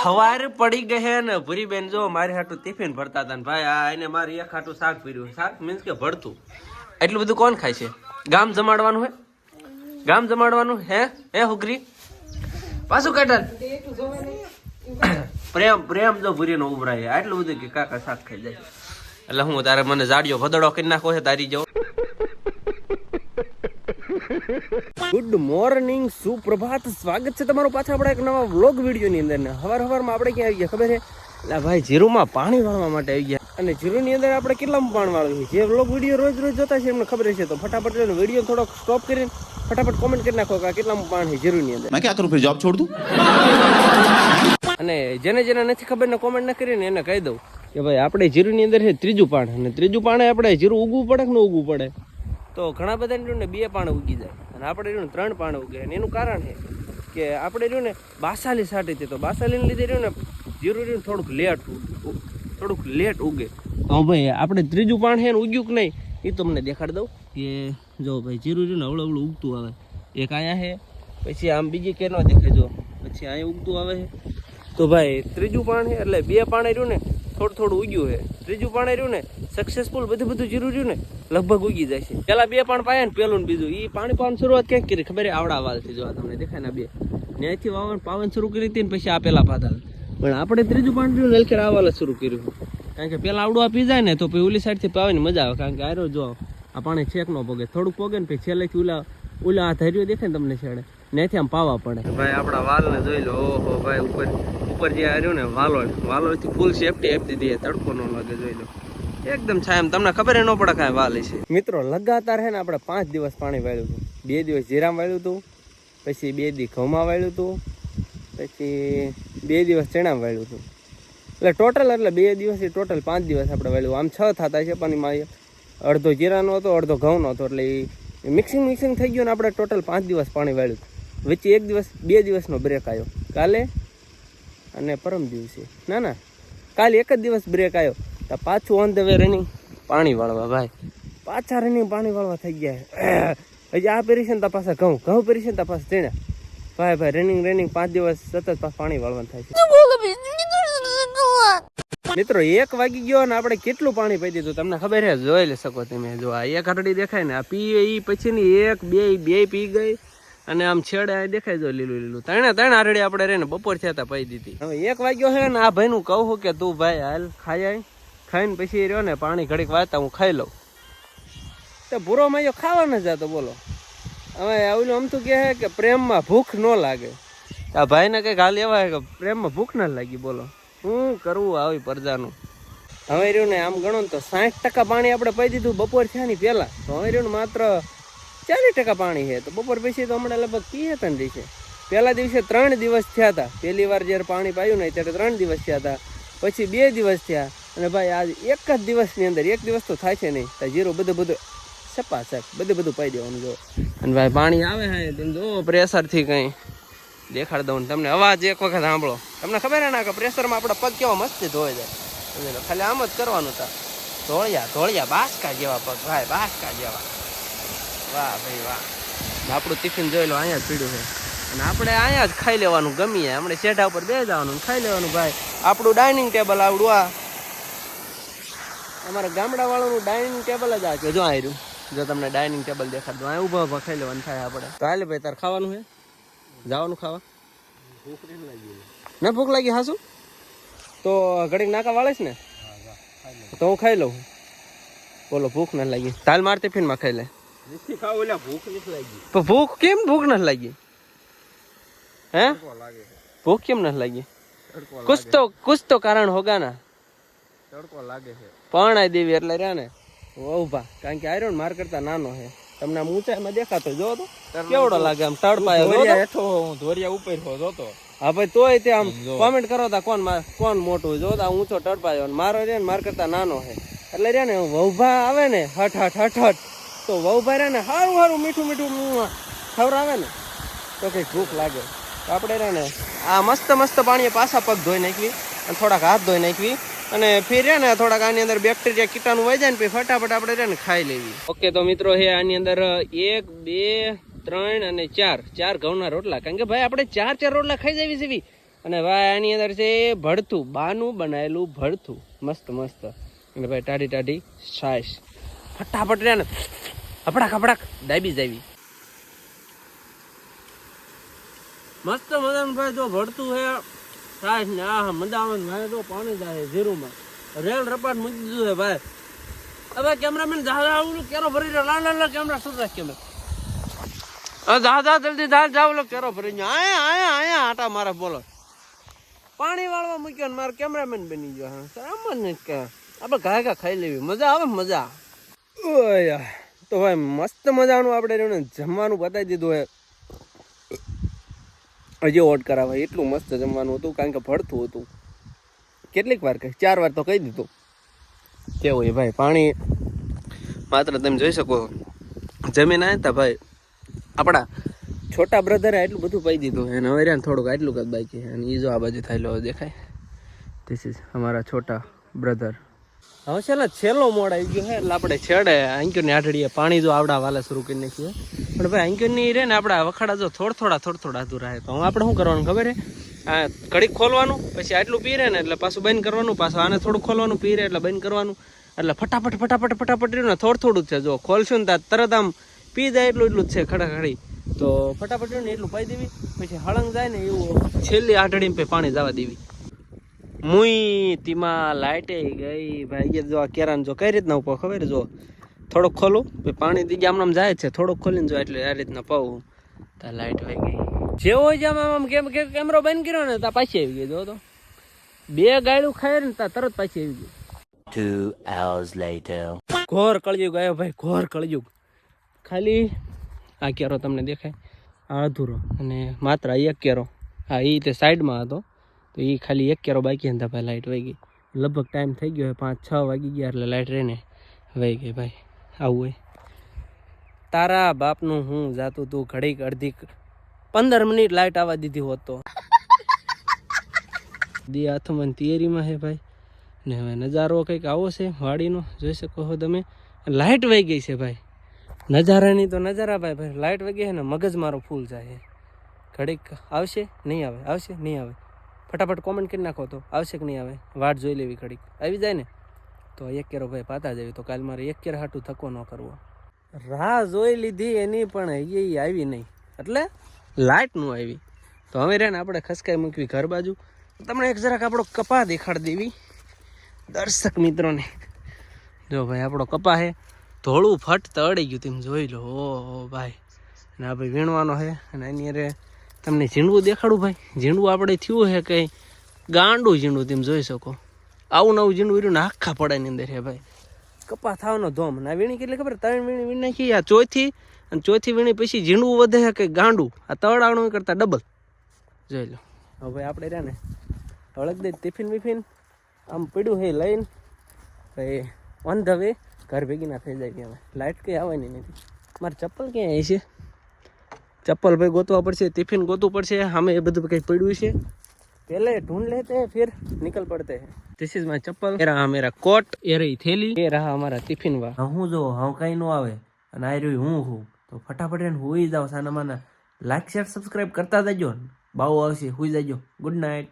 હવાર પડી ગઈ હે ને ભૂરી બેન જો મારી હાટું ટિફિન ભરતા હતા ને ભાઈ આ એને મારી એક હાટું શાક પીર્યું. શાક મીન્સ કે ભરતું. એટલું બધું કોણ ખાય છે? ગામ જમાડવાનું હે? ગામ જમાડવાનું હે? હે હુગરી પાછું કાઢાલ પ્રેમ પ્રેમ જો ભૂરી નો ઉભરાય આટલું બધું કે કાકા શાક ખાઈ જાય. એટલે હું તારે મને જાડિયો ભદડો કરી નાખો છે તારી જેવો. ગુડ મોર્નિંગ, સુપ્રભાત, સ્વાગત છે તમારું પાછા આપણા એક નવા વ્લોગ વિડીયો ની અંદર. ને હવારમાં આપણે ક્યાં આવી ગયા ખબર છે? એટલે ભાઈ જીરુમાં પાણી વાળવા માટે આવી ગયા. અને જીરુની અંદર આપણે કેટલામાં પાણી વાળવું છે? જે વ્લોગ વિડીયો રોજ રોજ જોતા છે એમને ખબર છે. તો ફટાફટ વિડીયો થોડોક સ્ટોપ કરીને ફટાફટ કોમેન્ટ કરી નાખો કે કેટલામાં પાણી છે જીરુની અંદર. मैं क्या करूं फिर जॉब छोड़ दूं? અને જેને જેને નથી ખબર ને કોમેન્ટ ન કરીને એને કહી દઉં કે ભાઈ આપણે જીરુની અંદર છે ત્રીજું પાણ. અને ત્રીજું પાણે આપણે જીરું ઉગવું પડે કે ન ઉગવું પડે? તો ઘણા બધા ને 2 પાણ ઉગી જાય અને આપણે 3 પાણ ઉગે. અને એનું કારણ છે કે આપણે ને બાસાલી સાટી હતી. તો બાસાલીને લીધે ને જીરું થોડુંક લેટ ઉગે. તો ભાઈ આપણે ત્રીજું પાણ છે ને ઉગ્યું કે નહીં એ તમને દેખાડી દઉં કે જો ભાઈ જીરું અવળું ઉગતું આવે. એક અહીંયા છે, પછી આમ બીજી કે ન દેખાય જો, પછી અહીંયા ઉગતું આવે છે. તો ભાઈ ત્રીજું પાણ છે એટલે 2 પાણે રહ્યું ને થોડું ઉગ્યું છે. ત્રીજું પાણે રહ્યું ને સક્સેસફુલ બધું જીરું રહ્યું ને લગભગ ઉગી જાય છે. પેલા 2 પાણ પાયા ને પેલું ને બીજું એ પાણી પાવાની શરૂઆત ક્યાંક કરી ખબર? આવડા વાલથી જો તમને દેખાય ને 2 ત્યાંથી વાવવાનું પાવન શરૂ કરી હતી ને પછી આ પેલા પાતા. પણ આપણે ત્રીજું પાણ રહ્યું ને એટલે આ વાલ શરૂ કર્યું. કારણ કે પેલા આવડું આપી જાય ને તો પછી ઓલી સાઈડથી પાવાની મજા આવે. કારણ કે આરો જો આ પાણી છેક ન પોગે, થોડુંક પોગે ને પછી છેલ્લેથી ઓલા આ ધૈર્યો દેખાય ને તમને છેડે ત્યાંથી આમ પાવા પડે. ભાઈ આપણા વાલને જોઈ લો. ઓહો ભાઈ ઉપર જે આવ્યું ને વાલોથી ફૂલ સેફટી આપી દીધી. તડકો ન લાગે જોઈ લો એકદમ છાયમ. તમને ખબર ન પડે કાંઈ વાલી છે. મિત્રો લગાતાર છે ને આપણે 5 દિવસ પાણી વાળ્યું હતું. 2 દિવસ જીરામાં વાળ્યું હતું, પછી 2 દી ઘઉંમાં વાળ્યું હતું, પછી 2 દિવસ ચણામાં વાળ્યું હતું. એટલે 2 દિવસથી ટોટલ 5 દિવસ આપણે વાળ્યું. આમ 6 થતા છે પણ એમાં અડધો જીરાનો હતો અડધો ઘઉંનો હતો. એટલે મિક્સિંગ થઈ ગયું ને આપણે ટોટલ 5 દિવસ પાણી વાળ્યું. વચ્ચે 2 દિવસનો બ્રેક આવ્યો, કાલે અને પરમ દિવસે. ના કાલે 1 જ દિવસ બ્રેક આવ્યો. તો પાછું ઓન ધ વે રનિંગ પાણી વાળવા. ભાઈ પાછા રનિંગ પાણી વાળવા થઈ ગયા. હજી આ પેરી છે ને પાછા ઘઉં પેરી છે ને પાછા ચણા. ભાઈ રનિંગ 5 દિવસ સતત પાણી વાળવાનું થાય છે. મિત્રો 1 વાગી ગયો ને આપણે કેટલું પાણી પી દીધું તમને ખબર છે? જોઈ શકો તમે. જો આ 1 હાટડી દેખાય ને આ પીએ એ પછીની 1 2 પી ગઈ. અને આમ છેડે દેખાય જો લીલું ત્રણ આરડી આપણે રે ને બપોર થયા પી દીધી. હવે 1 વાગ્યો છે ને આ ભાઈ નું કહું કે તું ભાઈ હાલ ખાઈને પછી રહ્યો ને પાણી ઘડીક વાતા હું ખાઈ લઉં. તો ભૂરો માયો ખાવા ન જતો બોલો. હવે આવું અમતું કે પ્રેમમાં ભૂખ ન લાગે. આ ભાઈ ને કઈક હાલ એવા કે પ્રેમમાં ભૂખ ના લાગી. બોલો શું કરવું આવી પ્રજાનું. હવે રહ્યું ને આમ ગણો ને તો 60% પાણી આપણે પી દીધું બપોર થયા ની પેલા. તો હવે રહ્યું ને માત્ર 40% પાણી છે. તો બપોર પછી તો હમણાં લગભગ 3 દિવસે. પહેલા દિવસે 3 દિવસ થયા હતા. પહેલી વાર જયારે પાણી પાયું ને ત્યારે 3 દિવસ થયા હતા. પછી 2 દિવસ થયા. અને ભાઈ આજ 1 જ દિવસની અંદર 1 દિવસ તો થાય છે નહીં. તો જીરો બધું સપાસક બધું પાઈ દેવાનું જો. અને ભાઈ પાણી આવે છે તમે જો પ્રેશરથી કંઈ દેખાડ દઉં ને તમને. અવાજ એક વખત સાંભળો. તમને ખબર ને કે પ્રેશરમાં આપણા પગ કેવા મસ્તી ધોઈ જાય. ખાલી આમ જ કરવાનું હતા. ધોળિયા બાસકા જેવા પગ ભાઈ, બાસકા જેવા. વાહ ભાઈ વાહ. આપણું ટિફિન જોઈ લો અહીંયા જ પીડ્યું છે. અને આપણે અહીંયા જ ખાઈ લેવાનું. ગમીએ આપણે શેઢા ઉપર બે જવાનું ખાઈ લેવાનું. ભાઈ આપણું ડાઇનિંગ ટેબલ આવડું આ અમારા ગામડા વાળાનું ડાઇનિંગ ટેબલ જ આ છે. જો આવ્યું જો તમને ડાઇનિંગ ટેબલ દેખાડ દો. અહીંયા ઊભા ખાઈ લેવાનું થાય આપણે. તો હાલે ભાઈ તાર ખાવાનું છે જવાનું ખાવા? ના ભૂખ લાગી હાસું? તો ઘડીક નાકા વાળીશ ને તો હું ખાઈ લઉં. બોલો ભૂખ ના લાગી? તાલ માર ટિફિનમાં ખાઈ લે. ભૂખ કેમ ભૂખ નથી લાગી? હે ભૂખ કેમ નથી લાગી? કુછ તો કારણ હોગા ના. તડકો લાગે છે પણ આ દેવી એટલે રહ્યા ને ઉભા. કારણ કે આયરો માર કરતા નાનો છે. તમને આમ ઊંચાઈમાં દેખાતો જો તો કેવડો લાગે આમ તડપાયો ધોરિયા ઉપર જોતો. હા ભાઈ તોય તે આમ કોમેન્ટ કરો તા કોણ મોટું જો ઊંચો તડપાયો. મારો રે માર કરતા નાનો છે એટલે રે ને વહુભા આવે ને હઠ તો વહુભા રે ને સારું મીઠું ખવડાવે ને તો કઈક ભૂખ લાગે. તો આપણે રે ને આ મસ્ત પાણીએ પાછા પગ ધોઈ નાખવી અને થોડાક હાથ ધોઈ નાખવી. અને ફેર રે ને થોડાક આની અંદર બેક્ટેરિયા કીટાણુ વહી જાય ને પછી ફટાફટ આપણે રે ને ખાઈ લેવી. ઓકે તો મિત્રો હે આની અંદર 1 2 3 અને 4 ઘઉંના રોટલા. કારણ કે ભાઈ આપણે 4 રોટલા ખાઈ જવી છે. અને ભાઈ આની અંદર છે ભડથું, બાનું બનાવેલું ભડથું, મસ્ત મસ્ત. અને ભાઈ ટાઢી ટાઢી છાશ, ફટાફટ રે ને હપડાક હપડાક દાબી જાવી. મસ્ત મજાનું ભાઈ જો ભડતું હે છાશ ને આ મજા આવે ને ભાઈ. જો પાણી જાય જીરુમાં, રેલ રપાટ મૂકી દીધું છે ભાઈ. હવે કેમેરામેન જાવ કેરો ભરી રહ્યો, લા કેમેરા શું રાખ કેમેરા જા જલ્દી જાવ લો કેરો ભરી આયા આયા આયા આટા મારે બોલો. પાણી વાળવા મૂક્યો ને મારો કેમેરામેન બની ગયો. સામાન્ય કે આપણે ઘા ઘા ખાઈ લેવી, મજા આવે મજા. ઓય તો ભાઈ મસ્ત મજાનું આપણે જમવાનું બતાવી દીધું હે. હજી ઓટ કરાવે એટલું મસ્ત જમવાનું હતું, કારણ કે ભડતું હતું. કેટલીક વાર કહી 4 વાર તો કહી દીધું. કેવું એ ભાઈ પાણી માત્ર તમે જોઈ શકો જમીન આવ્યા હતા ભાઈ. આપણા છોટા બ્રધરે એટલું બધું પાઈ દીધું અને હવે રહ્યા થોડુંક આટલું જ બાકી. અને એ જો આ બાજુ થયેલો દેખાય, ધીસ ઇઝ અમારા છોટા બ્રધર. હવે છે ને છેલ્લો મોડ આવી ગયો છે એટલે આપણે છેડે આંક્યોની આઠડીએ પાણી જો આવડા વાલા શરૂ કરી નાખીએ. પણ ભાઈ આંક્યોની રહે ને આપણા વખાડા જો થોડા અધૂરા છે. તો હું આપણે શું કરવાનું ખબર છે, આ ઘડીક ખોલવાનું, પછી આટલું પીરે ને એટલે પાછું બંધ કરવાનું, પાછું આને થોડું ખોલવાનું, પીરે એટલે બંધ કરવાનું. એટલે ફટાફટ રહ્યું ને થોડું જ છે. જો ખોલશું ને તરત આમ પી જાય એટલું જ છે ખડાખડી. તો ફટાફટ રહ્યું ને એટલું પાઈ દેવી, પછી હળંગ જાય ને એવું છેલ્લી આઠડી પછી પાણી જવા દેવી. મુઈ તેમાં લાઇટે ગઈ ભાઈ. જો આ કેરાન જો કઈ રીતના ઉપર ખબર જો થોડુંક ખોલું પછી પાણી દીધી આમ જાય છે, થોડુંક ખોલીને જો એટલે આ રીતના પાવું તો લાઇટ વહી ગઈ. જેવો જ આમ કેમેરો બંધ કર્યો ને ત્યાં પાછી આવી ગઈ. જો તો 2 ગાયડું ખાય ને ત્યાં તરત પાછી આવી ગઈ. 2 hours later. ઘોર કળિયુગ આવ્યો ભાઈ, ઘોર કળિયુગ. ખાલી આ કેરો તમને દેખાય આ અધૂરો, અને માત્ર એક કેરો હા એ તે સાઈડમાં હતો, તો એ ખાલી એક કેરો બાકી હતા ભાઈ. લાઇટ વહી ગઈ. લગભગ ટાઈમ થઈ ગયો 5-6 વાગી ગયા એટલે લાઇટ રહીને વહી ગઈ ભાઈ. આવું હોય તારા બાપનું હું જાતું તું ઘડીક અડધી 15 મિનિટ લાઇટ આવવા દીધી હોત તો. દી હાથમાં તિયરીમાં હે ભાઈ. ને હવે નજારો કંઈક આવો છે વાડીનો, જોઈ શકો છો તમે. લાઇટ વહી ગઈ છે ભાઈ. નજારાની તો નજારા ભાઈ. લાઇટ વહી ગઈ છે ને મગજ મારો ફૂલ જાય. ઘડીક આવશે નહીં આવે, આવશે નહીં આવે. ફટાફટ કોમેન્ટ કરી નાખો તો આવશે કે નહીં આવે. વાટ જોઈ લેવી, ઘડીક આવી જાય ને તો એક કેરો ભાઈ પાતા જવી. તો કાલ મારે એક કેર હાટું થકો ન કરવો. રાહ જોઈ લીધી એની પણ એ આવી નહીં, એટલે લાઇટ નું આવી. તો હવે રે ને આપણે ખસકાઈ મૂકવી ઘર બાજુ. તમને એક જરાક આપણો કપા દેખાડ દેવી દર્શક મિત્રોને. જો ભાઈ આપણો કપા હે ધોળું ફટ તળી ગયું, તમે જોઈ લો. ઓહો ભાઈ. અને આ ભાઈ વીણવાનો છે. અને એની અરે તમને ઝીંડવું દેખાડું ભાઈ. ઝીંડવું આપણે થયું છે કંઈ ગાંડું ઝીંડવું, તમે જોઈ શકો. આવું નવું ઝીંડવું રહ્યું ને આખા પડાની અંદર છે ભાઈ. કપા થવાનો ધોમ. ના વીણી કેટલી ખબર, 3 વીણી નાખી આ ચોથી વીણી પછી ઝીંડવું વધે છે કંઈ ગાંડું. આ તળાણું કરતાં ડબલ. જોઈ લો. હવે ભાઈ આપણે રહ્યા ને હળક દે ટિફિન વિફિન આમ પડ્યું હે લઈને ભાઈ ઓન ધ વે ઘર ભેગી ના થઈ જાય. કે હવે લાઇટ કંઈ આવવાની નથી. મારે ચપ્પલ ક્યાં આવી છે? ચપ્પલ ભાઈ ગોતવા પડશે, ટિફિન ગોતવું પડશે. સામે એ બધું કંઈ પડ્યું છે, पहले ढूंढ लेते हैं फिर निकल पड़ते हैं. दिस इज माय चप्पल. ये रहा मेरा कोट, ये रही थैली, ये रहा हमारा टिफिन वा. હું જો હું કઈ નો આવે અને આ રહ્યું હું તો ફટાફટ એને હુઈ જાવ. સાના માના લાઈક શેર સબસ્ક્રાઇબ કરતા જજો. બાવ આવશે, હુઈ જજો. Good night.